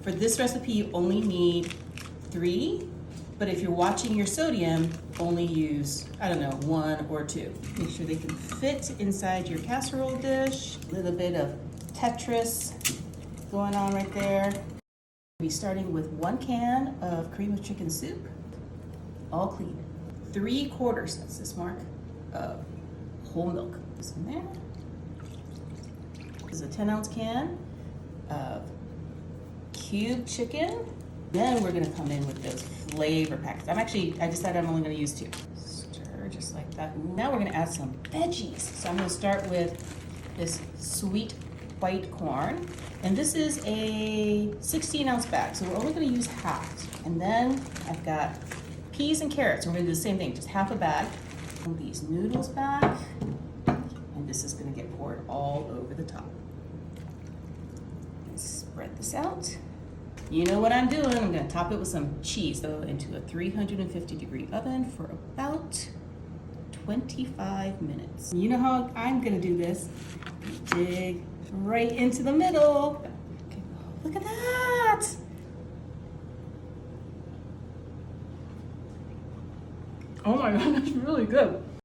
For this recipe, you only need 3, but if you're watching your sodium, only use, I don't know, 1 or 2. Make sure they can fit inside your casserole dish. A little bit of Tetris going on right there. We'll be starting with 1 can of cream of chicken soup, all clean. 3/4, that's this mark, of whole milk. This in there. This is a 10-ounce can of cubed chicken. Then we're gonna come in with those flavor packets. I decided I'm only gonna use 2. Stir just like that. Now we're gonna add some veggies. So I'm gonna start with this sweet white corn. And this is a 16-ounce bag, so we're only gonna use half. And then I've got peas and carrots. We're gonna do the same thing, just half a bag. Move these noodles back. And this is gonna get poured all over the top. Spread this out. You know what I'm doing. I'm gonna top it with some cheese. Go into a 350-degree oven for about 25 minutes. You know how I'm gonna do this. Dig right into the middle. Okay. Look at that. Oh my God, that's really good.